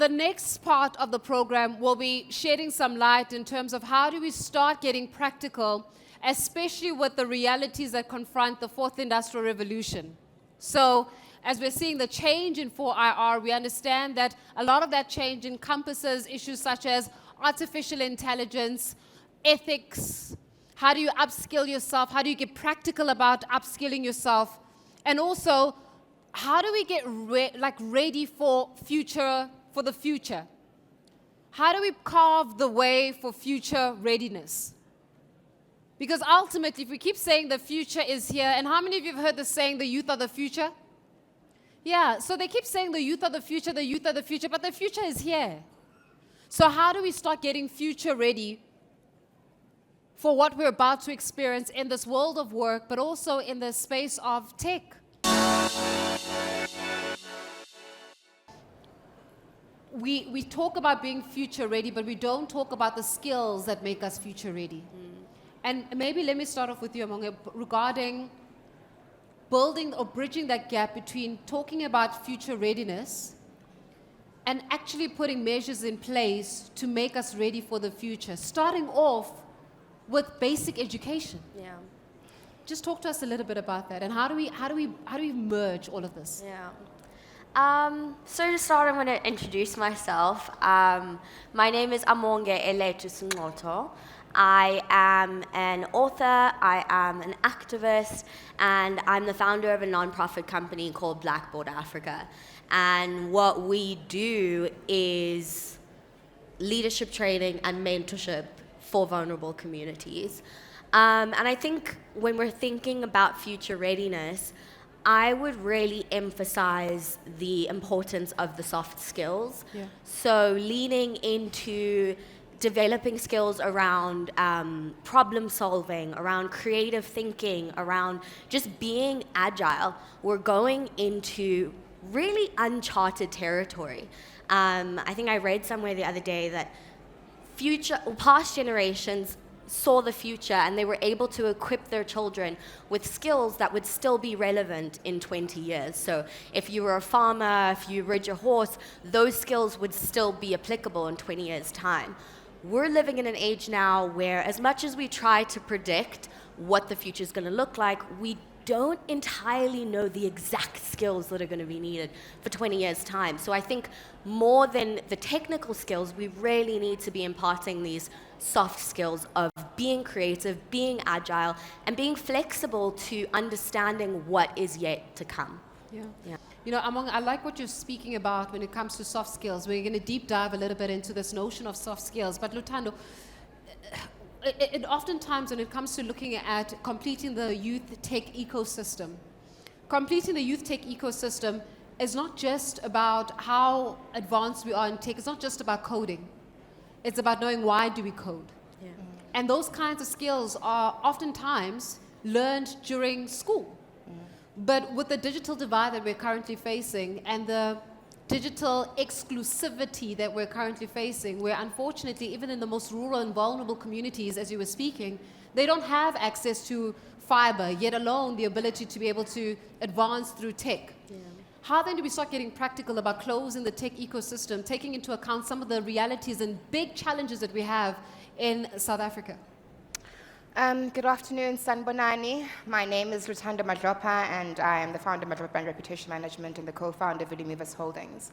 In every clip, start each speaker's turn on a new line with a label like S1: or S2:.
S1: the next part of the program will be shedding some light in terms of how do we start getting practical, especially with the realities that confront the fourth industrial revolution. So as we're seeing the change in 4IR, we understand that a lot of that change encompasses issues such as artificial intelligence, ethics, how do you upskill yourself, how do you get practical about upskilling yourself, and also how do we get ready for the future? How do we carve the way for future readiness? Because ultimately, if we keep saying the future is here, and how many of you have heard the saying, the youth are the future? Yeah, so they keep saying the youth are the future, but the future is here. So how do we start getting future ready for what we're about to experience in this world of work, but also in the space of tech? We talk about being future ready, but we don't talk about the skills that make us future ready. And maybe let me start off with you, Amonge, regarding building or bridging that gap between talking about future readiness and actually putting measures in place to make us ready for the future, starting off with basic education.
S2: Yeah.
S1: Just talk to us a little bit about that, and how do we merge all of this?
S2: Yeah. So to start, I'm going to introduce myself. My name is Amonge Sinxoto. I am an author, I am an activist, and I'm the founder of a non-profit company called Blackboard Africa. And what we do is leadership training and mentorship for vulnerable communities. And I think when we're thinking about future readiness, I would really emphasize the importance of the soft skills.
S1: Yeah.
S2: So leaning into developing skills around problem solving, around creative thinking, around just being agile. We're going into really uncharted territory. I think I read somewhere the other day that past generations saw the future and they were able to equip their children with skills that would still be relevant in 20 years. So if you were a farmer, if you rode your horse, those skills would still be applicable in 20 years' time. We're living in an age now where as much as we try to predict what the future is going to look like, we don't entirely know the exact skills that are going to be needed for 20 years' time. So I think more than the technical skills, we really need to be imparting these soft skills of being creative, being agile, and being flexible to understanding what is yet to come.
S1: Yeah. You know, Amonge, I like what you're speaking about when it comes to soft skills. We're going to deep dive a little bit into this notion of soft skills. But Luthando, it oftentimes when it comes to looking at completing the Youth-Tech ecosystem, completing the Youth-Tech ecosystem is not just about how advanced we are in tech. It's not just about coding. It's about knowing why do we code.
S2: Yeah.
S1: And those kinds of skills are oftentimes learned during school. But with the digital divide that we're currently facing and the digital exclusivity that we're currently facing, where unfortunately, even in the most rural and vulnerable communities, as you were speaking, they don't have access to fiber, yet alone the ability to be able to advance through tech.
S2: Yeah.
S1: How then do we start getting practical about closing the tech ecosystem, taking into account some of the realities and big challenges that we have in South Africa?
S3: Good afternoon, Sanbonani. My name is Luthando Madhlopa, and I am the founder of Madhlopa Brand Reputation Management and the co-founder of Vilimivis Holdings.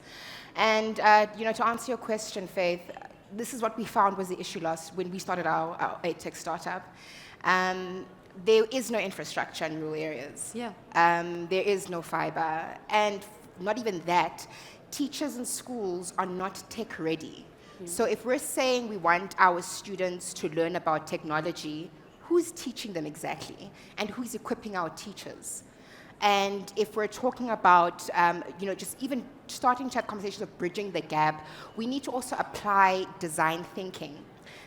S3: And to answer your question, Faith, this is what we found was the issue when we started our tech startup. There is no infrastructure in rural areas.
S1: Yeah.
S3: There is no fiber, and not even that. Teachers in schools are not tech ready. So if we're saying we want our students to learn about technology, who's teaching them exactly? And who's equipping our teachers? And if we're talking about, just even starting to have conversations of bridging the gap, we need to also apply design thinking.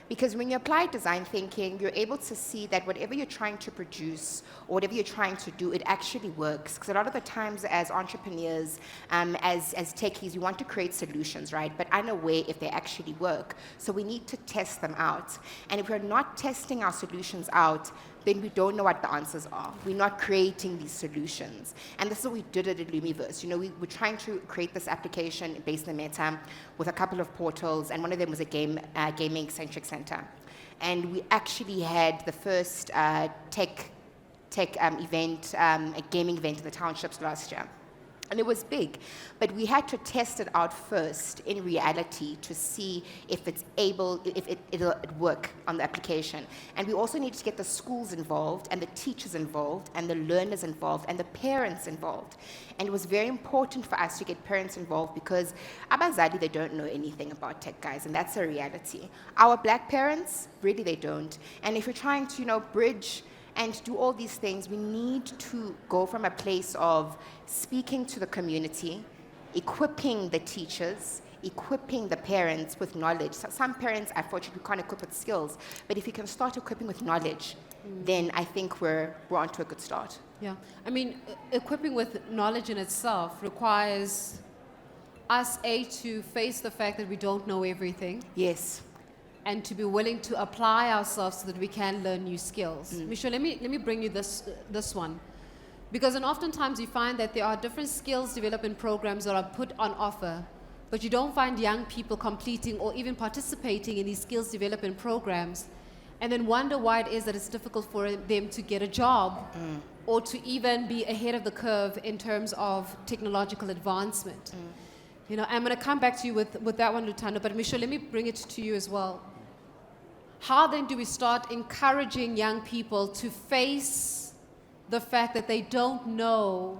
S3: Because when you apply design thinking, you're able to see that whatever you're trying to produce or whatever you're trying to do, it actually works. Because a lot of the times as entrepreneurs, as techies, we want to create solutions, right? But unaware if they actually work. So we need to test them out. And if we're not testing our solutions out, then we don't know what the answers are. We're not creating these solutions. And this is what we did at Illumiverse. You know, we were trying to create this application based in Meta with a couple of portals, and one of them was a gaming-centric center. And we actually had the first tech event, a gaming event in the townships last year. And it was big, but we had to test it out first in reality to see if it'll work on the application. And we also needed to get the schools involved, and the teachers involved, and the learners involved, and the parents involved. And it was very important for us to get parents involved because abazali, they don't know anything about tech, guys, and that's a reality. Our black parents, really they don't. And if you're trying to, you know, bridge and do all these things, we need to go from a place of speaking to the community, equipping the teachers, equipping the parents with knowledge. So some parents, unfortunately, can't equip with skills, but if you can start equipping with knowledge, then I think we're onto a good start.
S1: Yeah, I mean, equipping with knowledge in itself requires us, to face the fact that we don't know everything.
S3: Yes.
S1: And to be willing to apply ourselves so that we can learn new skills. Misho, let me bring you this one. Because oftentimes you find that there are different skills development programs that are put on offer, but you don't find young people completing or even participating in these skills development programs, and then wonder why it is that it's difficult for them to get a job or to even be ahead of the curve in terms of technological advancement. You know, I'm going to come back to you with that one, Luthando, but Misho, let me bring it to you as well. How then do we start encouraging young people to face the fact that they don't know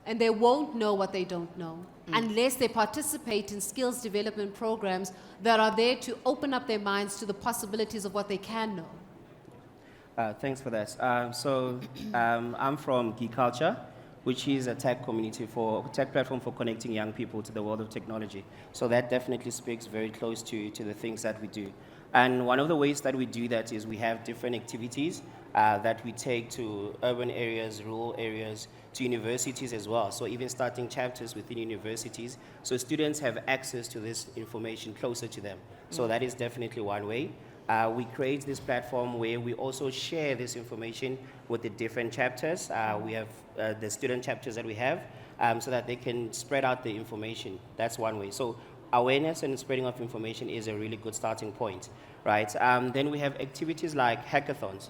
S1: and they won't know what they don't know unless they participate in skills development programs that are there to open up their minds to the possibilities of what they can know?
S4: Thanks for that. I'm from Geekulcha, which is a tech platform for connecting young people to the world of technology. So that definitely speaks very close to the things that we do. And one of the ways that we do that is we have different activities that we take to urban areas, rural areas, to universities as well. So even starting chapters within universities, so students have access to this information closer to them. So that is definitely one way. We create this platform where we also share this information with the different chapters. We have the student chapters that we have so that they can spread out the information. That's one way. So awareness and spreading of information is a really good starting point, right? Then we have activities like hackathons.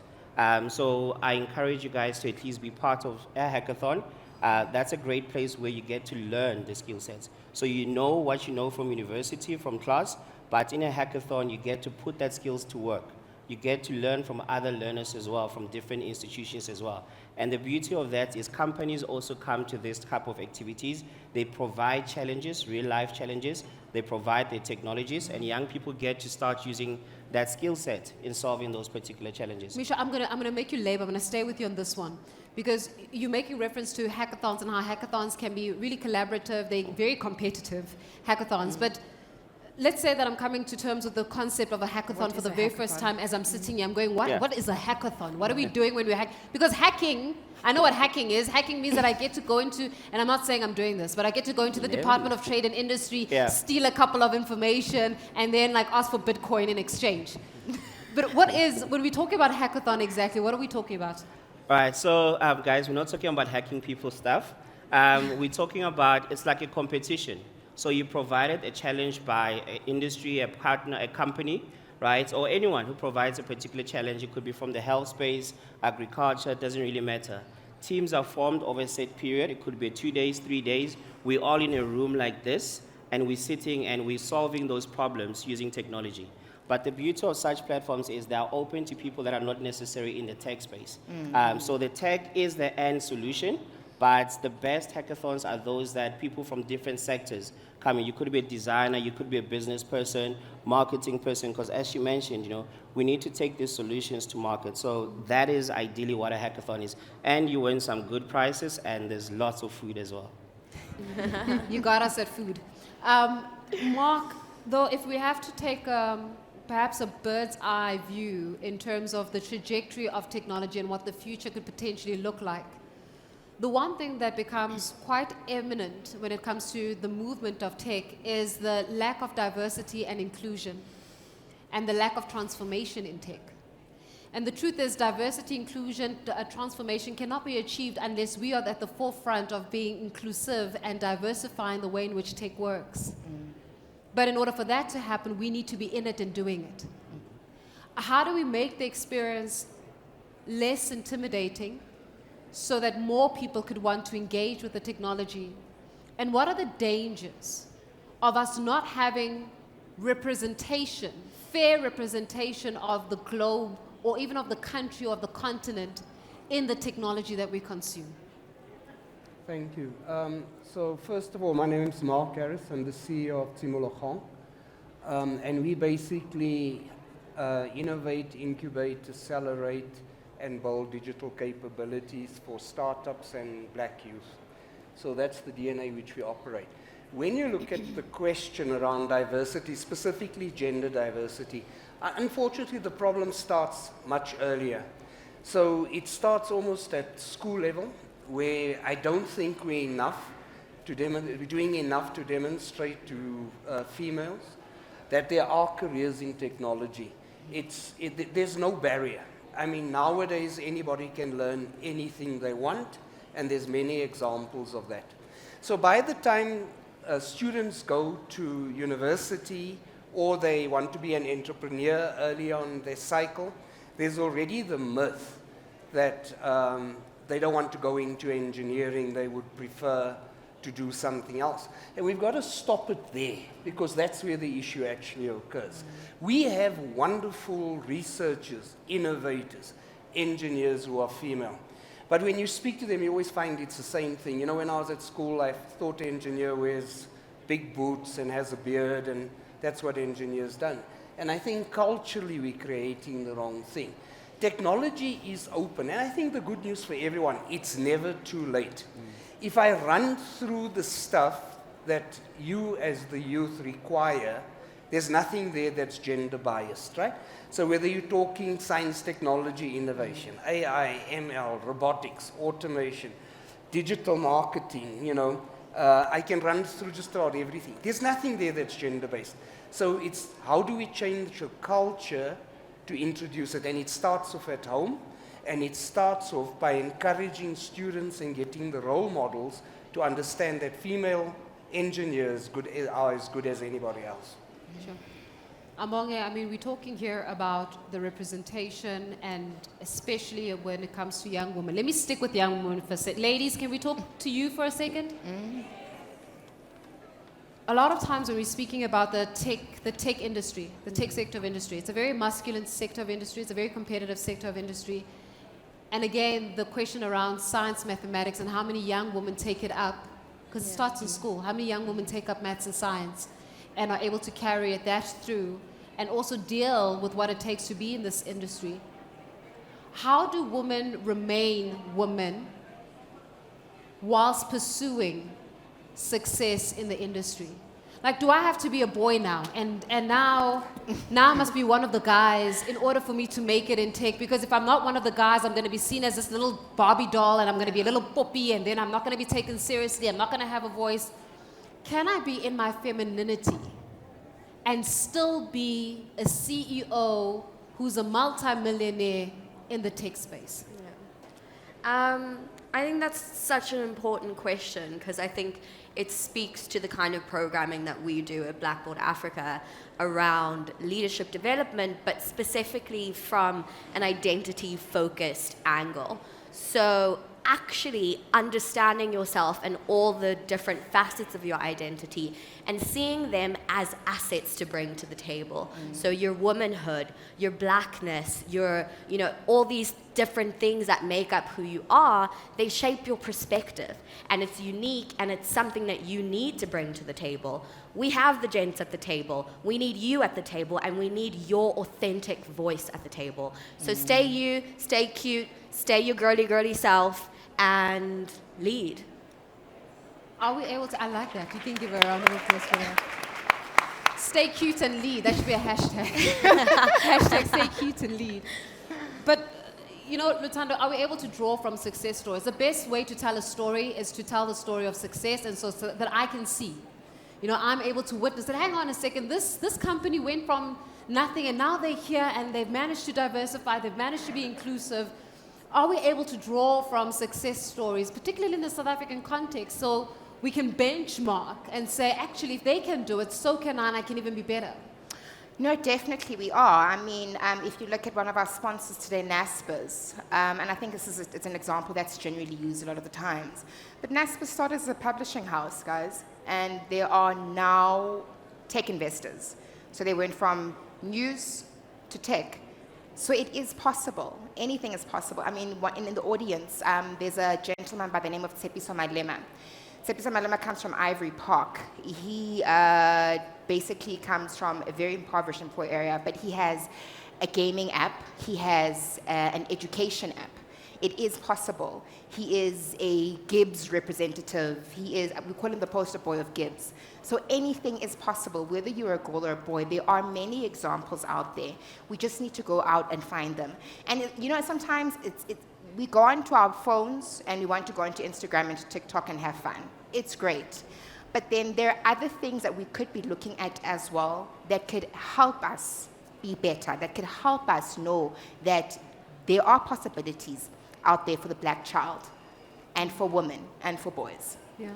S4: So I encourage you guys to at least be part of a hackathon. That's a great place where you get to learn the skill sets. So you know what you know from university, from class, but in a hackathon, you get to put that skills to work. You get to learn from other learners as well, from different institutions as well. And the beauty of that is companies also come to this type of activities. They provide challenges, real-life challenges. They provide their technologies, and young people get to start using that skill set in solving those particular challenges.
S1: Misha, I'm gonna make you labor. I'm gonna stay with you on this one because you're making reference to hackathons and how hackathons can be really collaborative. They're very competitive hackathons, but let's say that I'm coming to terms with the concept of a hackathon for the very first time as I'm sitting here. I'm going, what is a hackathon? What are we doing when we hack? Because hacking, I know what hacking is. Hacking means that I get to go into, and I'm not saying I'm doing this, but I get to go into the Department of Trade and Industry, steal a couple of information, and then like ask for Bitcoin in exchange. But when we talk about hackathon exactly, what are we talking about?
S4: All right, so guys, we're not talking about hacking people's stuff. We're talking about, it's like a competition. So you provided a challenge by an industry, a partner, a company, right? Or anyone who provides a particular challenge. It could be from the health space, agriculture, it doesn't really matter. Teams are formed over a set period. It could be 2 days, 3 days. We're all in a room like this, and we're sitting and we're solving those problems using technology. But the beauty of such platforms is they're open to people that are not necessarily in the tech space. So the tech is the end solution, but the best hackathons are those that people from different sectors come in. You could be a designer, you could be a business person, marketing person, because as you mentioned, we need to take these solutions to market. So that is ideally what a hackathon is. And you win some good prizes, and there's lots of food as well.
S1: You got us at food. Mark, though, if we have to take perhaps a bird's eye view in terms of the trajectory of technology and what the future could potentially look like. The one thing that becomes quite eminent when it comes to the movement of tech is the lack of diversity and inclusion and the lack of transformation in tech. And the truth is, diversity, inclusion, transformation cannot be achieved unless we are at the forefront of being inclusive and diversifying the way in which tech works. But in order for that to happen, we need to be in it and doing it. How do we make the experience less intimidating so that more people could want to engage with the technology? And what are the dangers of us not having representation, fair representation of the globe or even of the country or of the continent in the technology that we consume?
S5: Thank you. So first of all, my name is Mark Harris. I'm the CEO of Timologong. And we basically innovate, incubate, accelerate, and build digital capabilities for startups and black youth. So that's the DNA which we operate. When you look at the question around diversity, specifically gender diversity, unfortunately the problem starts much earlier. So it starts almost at school level, where I don't think we're doing enough to demonstrate to females that there are careers in technology. There's no barrier. I mean, nowadays anybody can learn anything they want, and there's many examples of that. So by the time students go to university or they want to be an entrepreneur early on in their cycle, there's already the myth that they don't want to go into engineering, they would prefer to do something else. And we've got to stop it there, because that's where the issue actually occurs. We have wonderful researchers, innovators, engineers who are female. But when you speak to them, you always find it's the same thing. You know, when I was at school, I thought engineer wears big boots and has a beard, and that's what engineers done. And I think culturally we're creating the wrong thing. Technology is open, and I think the good news for everyone, it's never too late. If I run through the stuff that you as the youth require, there's nothing there that's gender biased, right? So whether you're talking science, technology, innovation, AI, ML, robotics, automation, digital marketing, you know, I can run through just about everything. There's nothing there that's gender based. So it's how do we change your culture to introduce it? And it starts off at home. And it starts off by encouraging students and getting the role models to understand that female engineers are as good as anybody else.
S1: Sure. Amonge, I mean, we're talking here about the representation, and especially when it comes to young women. Let me stick with young women for a second. Ladies, can we talk to you for a second? A lot of times when we're speaking about the tech industry, the tech sector of industry, it's a very masculine sector of industry, it's a very competitive sector of industry. And again, the question around science, mathematics, and how many young women take it up, because it starts in school. How many young women take up maths and science and are able to carry that through and also deal with what it takes to be in this industry? How do women remain women whilst pursuing success in the industry? Like, do I have to be a boy now? And now I must be one of the guys in order for me to make it in tech? Because if I'm not one of the guys, I'm going to be seen as this little Barbie doll, and I'm going to be a little poppy, and then I'm not going to be taken seriously. I'm not going to have a voice. Can I be in my femininity and still be a CEO who's a multi-millionaire in the tech space?
S2: Yeah. I think that's such an important question, because I think it speaks to the kind of programming that we do at Blackboard Africa around leadership development, but specifically from an identity-focused angle. So actually understanding yourself and all the different facets of your identity and seeing them as assets to bring to the table. So your womanhood, your blackness, your, all these different things that make up who you are, they shape your perspective. And it's unique, and it's something that you need to bring to the table. We have the gents at the table. We need you at the table, and we need your authentic voice at the table. So stay you, stay cute, stay your girly self, and lead.
S1: Are we able to? I like that. You can give her a round of applause for that. Stay cute and lead. That should be a hashtag. Hashtag stay cute and lead. But, Luthando, are we able to draw from success stories? The best way to tell a story is to tell the story of success, and so that I can see. I'm able to witness that, hang on a second, this company went from nothing and now they're here and they've managed to diversify, they've managed to be inclusive. Are we able to draw from success stories, particularly in the South African context, so we can benchmark and say, actually, if they can do it, so can I, and I can even be better?
S3: No, definitely we are. I mean, if you look at one of our sponsors today, NASPERS, and I think it's an example that's generally used a lot of the times, but NASPERS started as a publishing house, guys, and they are now tech investors. So they went from news to tech. So it is possible. Anything is possible. I mean, in the audience, there's a gentleman by the name of Tshepiso Malema. Tshepiso Malema comes from Ivory Park. He basically comes from a very impoverished and poor area, but he has a gaming app. He has an education app. It is possible. He is a Gibbs representative. We call him the poster boy of Gibbs. So anything is possible, whether you're a girl or a boy. There are many examples out there. We just need to go out and find them. And sometimes we go onto our phones and we want to go onto Instagram and to TikTok and have fun. It's great. But then there are other things that we could be looking at as well that could help us be better, that could help us know that there are possibilities out there for the black child and for women and for boys.
S1: Yeah.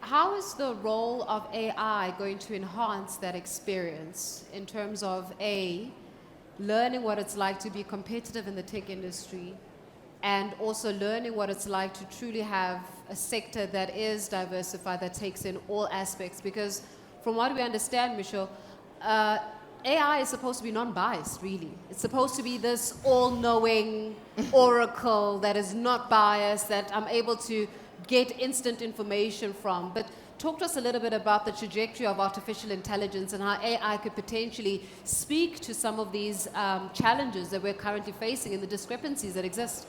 S1: How is the role of AI going to enhance that experience in terms of learning what it's like to be competitive in the tech industry, and also learning what it's like to truly have a sector that is diversified, that takes in all aspects? Because from what we understand, Michelle, AI is supposed to be non-biased, really. It's supposed to be this all-knowing oracle that is not biased, that I'm able to get instant information from. But talk to us a little bit about the trajectory of artificial intelligence and how AI could potentially speak to some of these challenges that we're currently facing and the discrepancies that exist.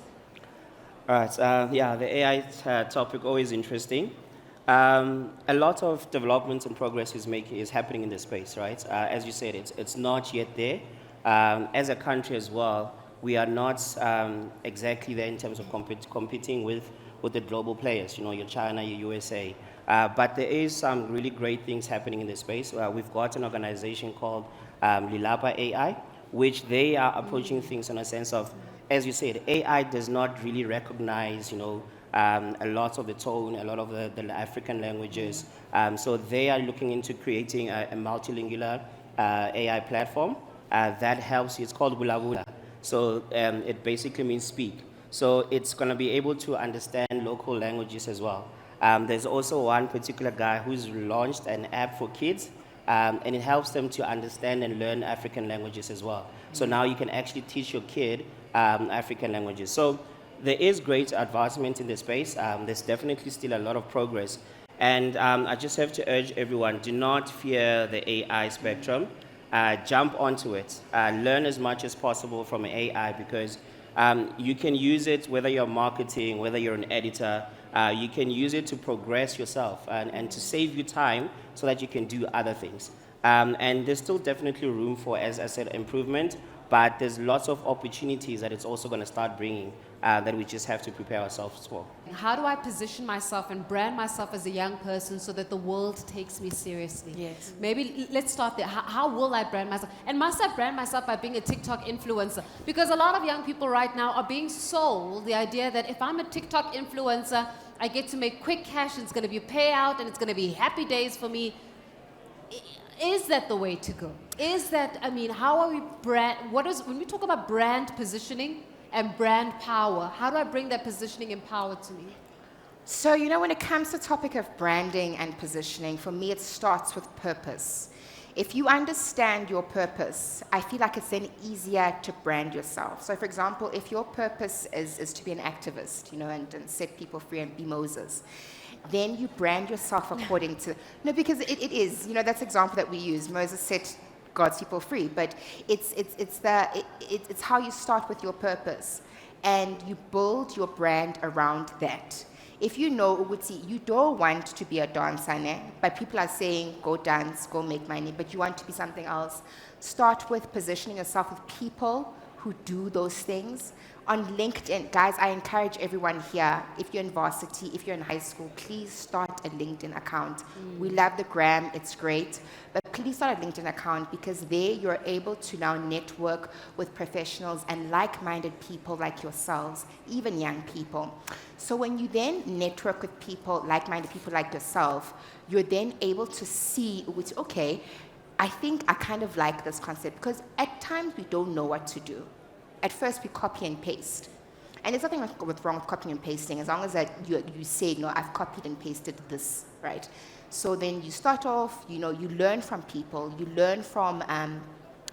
S4: All right. The AI topic, always interesting. A lot of development and progress is happening in this space, right? As you said, it's not yet there. As a country as well, we are not exactly there in terms of competing with the global players, your China, your USA. But there is some really great things happening in this space. We've got an organization called Lilapa AI, which they are approaching things in a sense of, as you said, AI does not really recognize, a lot of the tone, a lot of the African languages. So they are looking into creating a multilingual AI platform that helps you. It's called Bulabula. So it basically means speak. So it's going to be able to understand local languages as well. There's also one particular guy who's launched an app for kids, and it helps them to understand and learn African languages as well. So now you can actually teach your kid African languages. So there is great advancement in this space. There's definitely still a lot of progress. And I just have to urge everyone, do not fear the AI spectrum. Jump onto it. Learn as much as possible from AI, because you can use it whether you're marketing, whether you're an editor. You can use it to progress yourself and to save you time so that you can do other things. And there's still definitely room for, as I said, improvement, but there's lots of opportunities that it's also going to start bringing that we just have to prepare ourselves for.
S1: How do I position myself and brand myself as a young person so that the world takes me seriously?
S2: Yes.
S1: Maybe let's start there. How will I brand myself? And must I brand myself by being a TikTok influencer? Because a lot of young people right now are being sold the idea that if I'm a TikTok influencer, I get to make quick cash, and it's going to be a payout, and it's going to be happy days for me. Is that the way to go? How are we when we talk about brand positioning and brand power, how do I bring that positioning and power to me?
S3: So, when it comes to the topic of branding and positioning, for me, it starts with purpose. If you understand your purpose, I feel like it's then easier to brand yourself. So, for example, if your purpose is to be an activist, and set people free and be Moses, then you brand yourself according to... No, because it is, that's the example that we use. Moses set God's people free, but it's how you start with your purpose, and you build your brand around that. If you know ukuthi you don't want to be a dancer, ne? But people are saying go dance, go make money, but you want to be something else, start with positioning yourself with people who do those things. On LinkedIn, guys, I encourage everyone here, if you're in varsity, if you're in high school, please start a LinkedIn account. We love the gram, it's great, but please start a LinkedIn account because there you're able to now network with professionals and like-minded people like yourselves, even young people. So when you then network with people, like-minded people like yourself, you're then able to see, which, okay, I think I kind of like this concept because at times we don't know what to do. At first, we copy and paste. And there's nothing wrong with copying and pasting as long as that you say, no, I've copied and pasted this, right? So then you start off, you learn from people, you learn from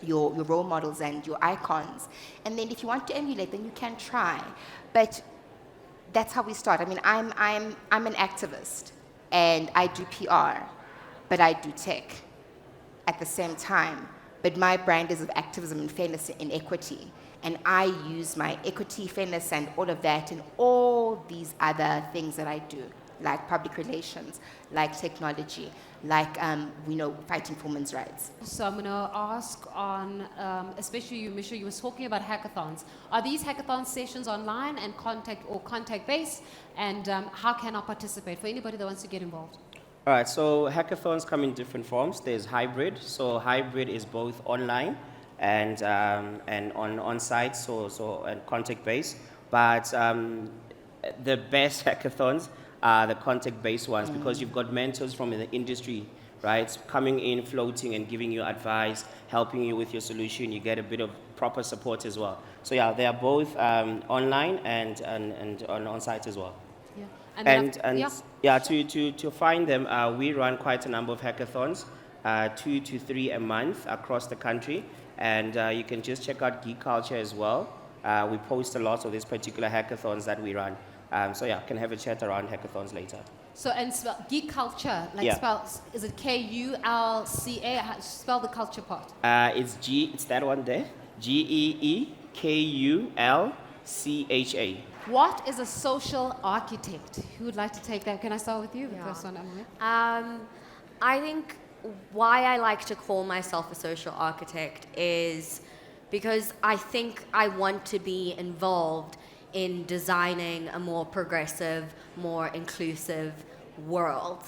S3: your role models and your icons. And then if you want to emulate, then you can try. But that's how we start. I mean, I'm an activist and I do PR, but I do tech at the same time. But my brand is of activism and fairness and equity. And I use my equity, fairness, and all of that in all these other things that I do, like public relations, like technology, like fighting for women's rights.
S1: So I'm going to ask on, especially you, Mixo, you were talking about hackathons. Are these hackathon sessions online and contact-based? And how can I participate for anybody that wants to get involved?
S4: All right, so hackathons come in different forms. There's hybrid. So hybrid is both online and on-site, so and contact-based. But the best hackathons are the contact-based ones because you've got mentors from the industry, right, coming in, floating, and giving you advice, helping you with your solution. You get a bit of proper support as well. So yeah, they are both online and on-site as well.
S1: Yeah.
S4: To find them, we run quite a number of hackathons, 2 to 3 a month across the country. And you can just check out Geekulcha as well. We post a lot of these particular hackathons that we run. So yeah, can have a chat around hackathons later.
S1: So, and Geekulcha, is it Kulca? Spell the culture part.
S4: It's that one there. Geekulcha.
S1: What is a social architect? Who would like to take that? Can I start with you, the first one, Emily?
S2: I think why I like to call myself a social architect is because I think I want to be involved in designing a more progressive, more inclusive world.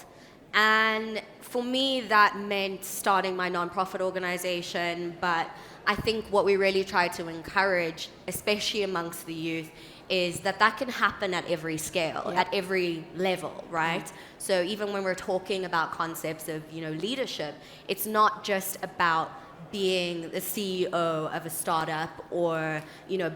S2: And for me, that meant starting my nonprofit organization, but I think what we really try to encourage, especially amongst the youth, is that can happen at every scale, at every level, right? So even when we're talking about concepts of, leadership, it's not just about being the CEO of a startup or,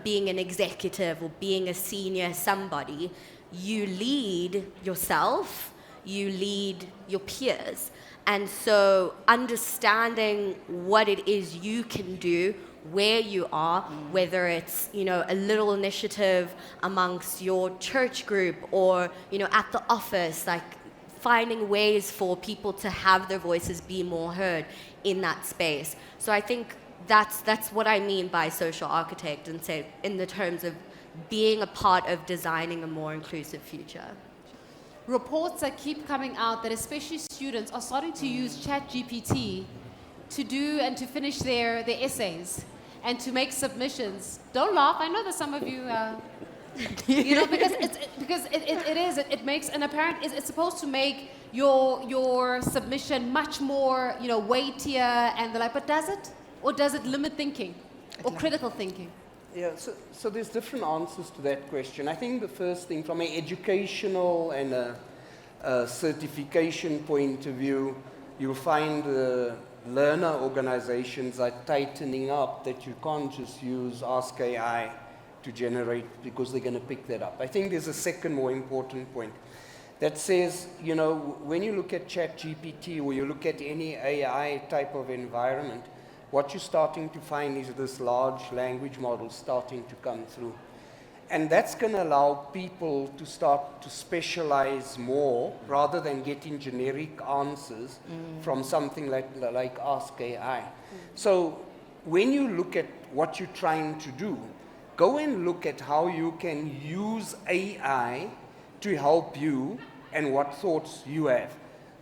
S2: being an executive or being a senior somebody. You lead yourself, you lead your peers. And so understanding what it is you can do, where you are, whether it's, a little initiative amongst your church group or, at the office, like finding ways for people to have their voices be more heard in that space. So I think that's what I mean by social architect, and say in the terms of being a part of designing a more inclusive future.
S1: Reports that keep coming out that especially students are starting to use ChatGPT to do and to finish their essays and to make submissions. Don't laugh. I know that some of you, because it makes an apparent. It's supposed to make your submission much more, weightier and the like. But does it, or does it limit thinking, or critical thinking?
S5: Yeah, so there's different answers to that question. I think the first thing, from an educational and a certification point of view, you'll find learner organizations are tightening up that you can't just use Ask AI to generate, because they're going to pick that up. I think there's a second more important point that says, when you look at ChatGPT or you look at any AI type of environment, what you're starting to find is this large language model starting to come through. And that's going to allow people to start to specialize more rather than getting generic answers from something like Ask AI. So when you look at what you're trying to do, go and look at how you can use AI to help you and what thoughts you have.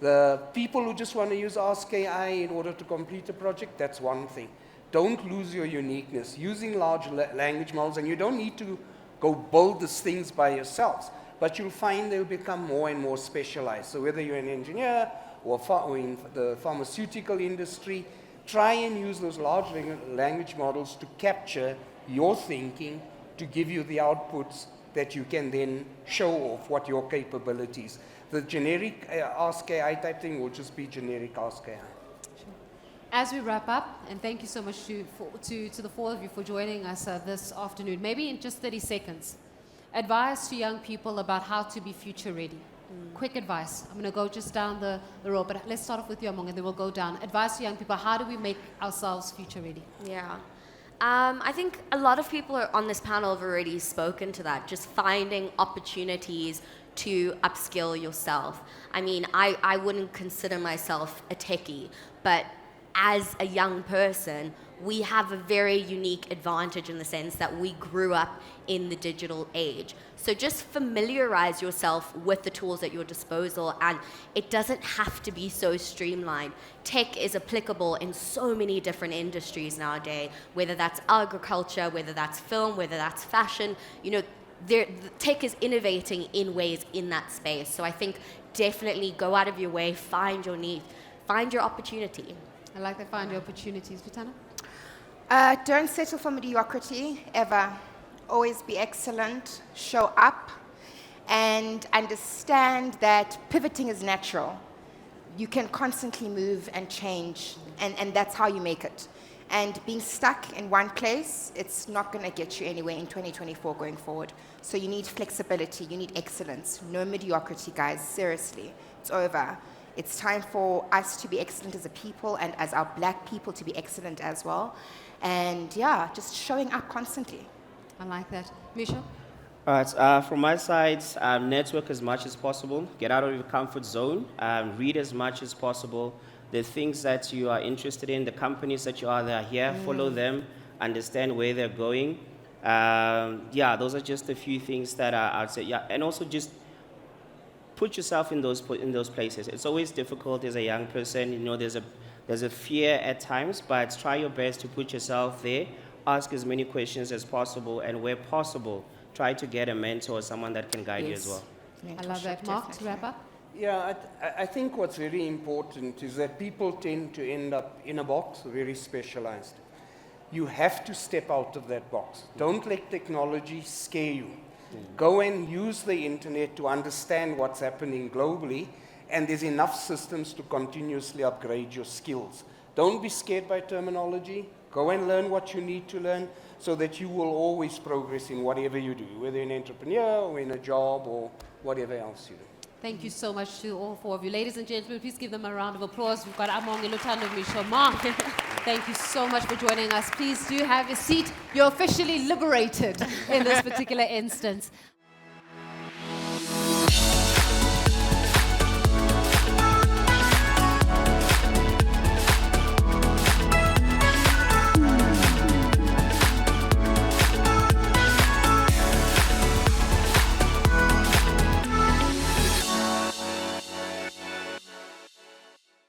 S5: The people who just want to use Ask AI in order to complete a project, that's one thing. Don't lose your uniqueness. Using large language models, and you don't need to go build these things by yourselves, but you'll find they'll become more and more specialized. So whether you're an engineer or in the pharmaceutical industry, try and use those large language models to capture your thinking, to give you the outputs that you can then show off what your capabilities. The generic Ask AI type thing will just be generic Ask AI.
S1: As we wrap up, and thank you so much to the four of you for joining us this afternoon, maybe in just 30 seconds, advice to young people about how to be future ready. Quick advice. I'm going to go just down the road, but let's start off with you, Amonge, and then we'll go down. Advice to young people, how do we make ourselves future ready?
S2: Yeah. I think a lot of people on this panel have already spoken to that, just finding opportunities to upskill yourself. I mean, I wouldn't consider myself a techie, but as a young person, we have a very unique advantage in the sense that we grew up in the digital age. So just familiarize yourself with the tools at your disposal, and it doesn't have to be so streamlined. Tech is applicable in so many different industries nowadays, whether that's agriculture, whether that's film, whether that's fashion. You know, tech is innovating in ways in that space. So I think definitely go out of your way, find your niche, find your opportunity.
S1: I like that, find your opportunities. Luthando?
S3: Don't settle for mediocrity, ever. Always be excellent, show up, and understand that pivoting is natural. You can constantly move and change, and that's how you make it. And being stuck in one place, it's not going to get you anywhere in 2024 going forward. So you need flexibility, you need excellence. No mediocrity, guys, seriously. It's over. It's time for us to be excellent as a people, and as our black people to be excellent as well. And yeah, just showing up constantly.
S1: I like that. Misha?
S4: All right, from my side, network as much as possible. Get out of your comfort zone. Read as much as possible. The things that you are interested in, the companies that you are here, follow them, understand where they're going. Yeah, those are just a few things that I'd say. Yeah, and also just put yourself in those places. It's always difficult as a young person. You know, there's a fear at times, but try your best to put yourself there. Ask as many questions as possible, and where possible, try to get a mentor or someone that can guide you as well.
S1: I love that. Mark, to wrap up?
S5: Yeah, I think what's very important is that people tend to end up in a box, very specialized. You have to step out of that box. Don't let technology scare you. Go and use the internet to understand what's happening globally, and there's enough systems to continuously upgrade your skills. Don't be scared by terminology. Go and learn what you need to learn so that you will always progress in whatever you do, whether you're an entrepreneur or in a job or whatever else you do.
S1: Thank you so much to all four of you. Ladies and gentlemen, please give them a round of applause. We've got Amonge, Luthando, Misho, Mark. Thank you so much for joining us. Please do have a seat. You're officially liberated in this particular instance.